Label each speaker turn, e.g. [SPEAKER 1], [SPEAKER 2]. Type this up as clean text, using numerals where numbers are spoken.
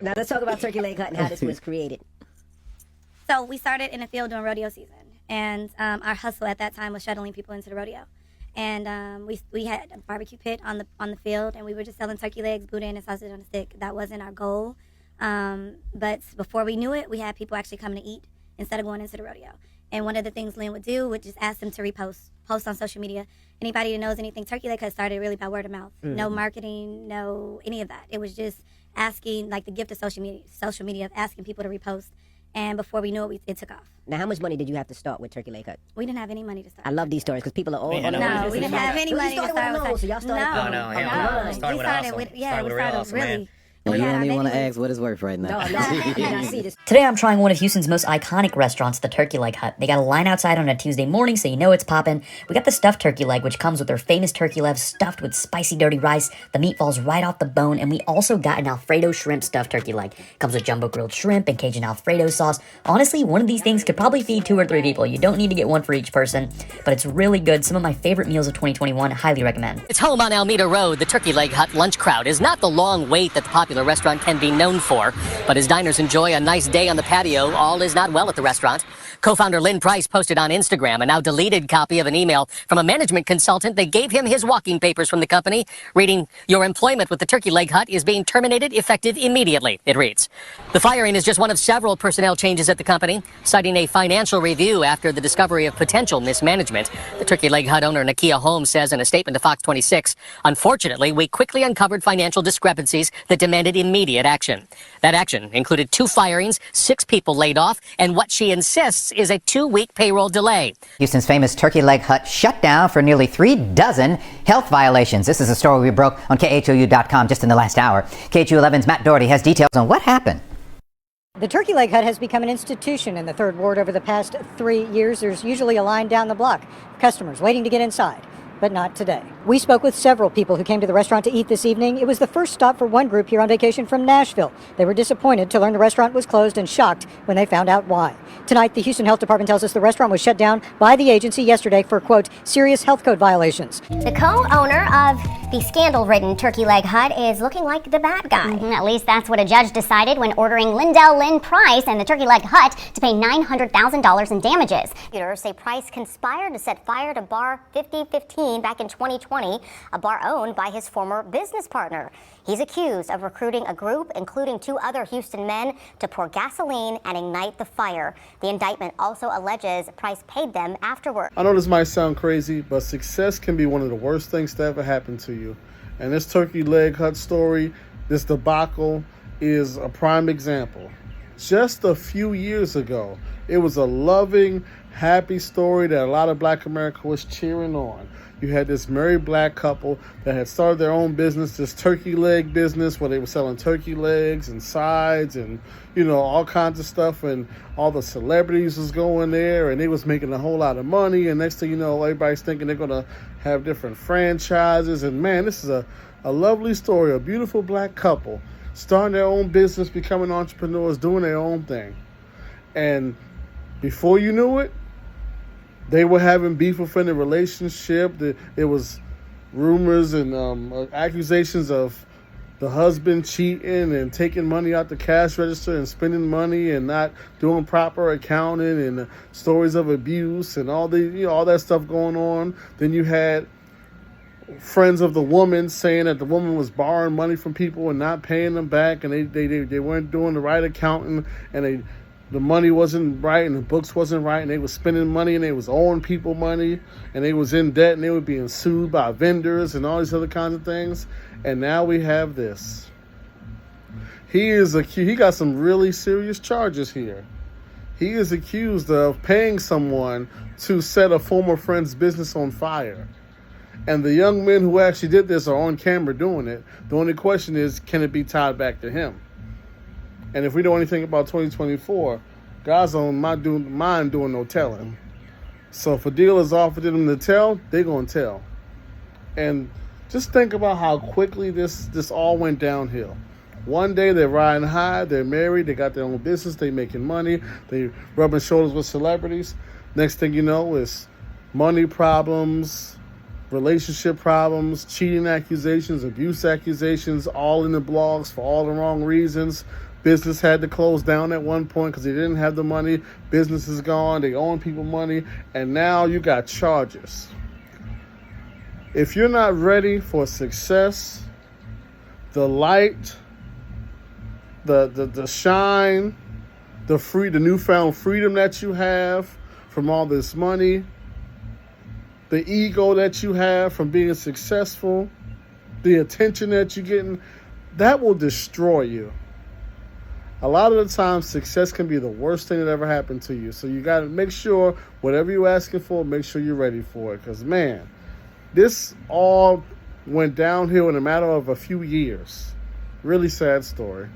[SPEAKER 1] Now let's talk about Turkey Leg Hut and how this was created.
[SPEAKER 2] So we started in the field during rodeo season, and our hustle at that time was shuttling people into the rodeo. And we had a barbecue pit on the field, and we were just selling turkey legs, boudin, and sausage on a stick. That wasn't our goal, but before we knew it, we had people actually coming to eat instead of going into the rodeo. And one of the things Lynn would do would just ask them to post on social media. Anybody who knows anything Turkey Leg Hut started really by word of mouth. No marketing, no any of that. It was just asking, like the gift of social media of asking people to repost. And before we knew it, it took off.
[SPEAKER 1] Now, how much money did you have to start with Turkey Leg Hut?
[SPEAKER 2] We didn't have any money to start.
[SPEAKER 1] I love these stories because people are all.
[SPEAKER 2] No, we didn't have any money to start with.
[SPEAKER 1] So y'all started.
[SPEAKER 2] No.
[SPEAKER 3] We started with
[SPEAKER 2] really.
[SPEAKER 3] man.
[SPEAKER 4] You don't even want to ask what it's worth right now.
[SPEAKER 1] No.
[SPEAKER 5] Today I'm trying one of Houston's most iconic restaurants, the Turkey Leg Hut. They got a line outside on a Tuesday morning, so you know it's poppin'. We got the stuffed turkey leg, which comes with their famous turkey legs stuffed with spicy dirty rice. The meat falls right off the bone, and we also got an Alfredo shrimp stuffed turkey leg. Comes with jumbo grilled shrimp and Cajun Alfredo sauce. Honestly, one of these things could probably feed 2 or 3 people. You don't need to get one for each person, but it's really good. Some of my favorite meals of 2021, highly recommend.
[SPEAKER 6] It's home on Alameda Road. The Turkey Leg Hut lunch crowd is not the long wait that the popular restaurant can be known for, but as diners enjoy a nice day on the patio, all is not well at the restaurant. Co-founder Lynn Price posted on Instagram a now deleted copy of an email from a management consultant that gave him his walking papers from the company, reading, "Your employment with the Turkey Leg Hut is being terminated effective immediately," it reads. The firing is just one of several personnel changes at the company, citing a financial review after the discovery of potential mismanagement. The Turkey Leg Hut owner Nakia Holmes says in a statement to Fox 26, "Unfortunately, we quickly uncovered financial discrepancies that demanded immediate action." That action included 2 firings, 6 people laid off, and what she insists is a 2-week payroll delay.
[SPEAKER 7] Houston's famous Turkey Leg Hut shut down for nearly 3 dozen health violations. This is a story we broke on KHOU.com just in the last hour. KHOU 11's Matt Doherty has details on what happened.
[SPEAKER 8] The Turkey Leg Hut has become an institution in the 3rd Ward over the past 3 years. There's usually a line down the block, customers waiting to get inside. But not today. We spoke with several people who came to the restaurant to eat this evening. It was the first stop for one group here on vacation from Nashville. They were disappointed to learn the restaurant was closed and shocked when they found out why. Tonight, the Houston Health Department tells us the restaurant was shut down by the agency yesterday for, quote, serious health code violations.
[SPEAKER 9] The co-owner of the scandal-ridden Turkey Leg Hut is looking like the bad guy. At least that's what a judge decided when ordering Lynn Price and the Turkey Leg Hut to pay $900,000 in damages. Prosecutors say Price conspired to set fire to Bar 5015 back in 2020, a bar owned by his former business partner. He's accused of recruiting a group, including 2 other Houston men, to pour gasoline and ignite the fire. The indictment also alleges Price paid them afterward.
[SPEAKER 10] I know this might sound crazy, but success can be one of the worst things to ever happen to you. And this Turkey Leg Hut story, this debacle, is a prime example. Just a few years ago, it was a loving, happy story that a lot of Black America was cheering on. You had this married Black couple that had started their own business, this turkey leg business, where they were selling turkey legs and sides and, all kinds of stuff. And all the celebrities was going there, and they was making a whole lot of money. And next thing you know, everybody's thinking they're going to have different franchises. And man, this is a lovely story, a beautiful Black couple starting their own business, becoming entrepreneurs, doing their own thing. And before you knew it, they were having beef within the relationship. It was rumors and accusations of the husband cheating and taking money out the cash register and spending money and not doing proper accounting, and stories of abuse and all that stuff going on. Then you had friends of the woman saying that the woman was borrowing money from people and not paying them back, and they weren't doing the right accounting, and the money wasn't right and the books wasn't right, and they was spending money and they was owing people money, and they was in debt and they were being sued by vendors and all these other kinds of things. And now we have this. He got some really serious charges here. He is accused of paying someone to set a former friend's business on fire. And the young men who actually did this are on camera doing it. The only question is, can it be tied back to him? And if we know anything about 2024, God's on mind doing no telling. So if a deal is offered to them to tell, they're going to tell. And just think about how quickly this all went downhill. One day they're riding high, they're married, they got their own business, they making money, they rubbing shoulders with celebrities. Next thing you know is money problems, relationship problems, cheating accusations, abuse accusations, all in the blogs for all the wrong reasons. Business had to close down at one point because they didn't have the money. Business is gone. They owe people money. And now you got charges. If you're not ready for success, the light, the shine, the newfound freedom that you have from all this money, the ego that you have from being successful, the attention that you're getting, that will destroy you. A lot of the time, success can be the worst thing that ever happened to you. So you got to make sure whatever you're asking for, make sure you're ready for it. Because, man, this all went downhill in a matter of a few years. Really sad story.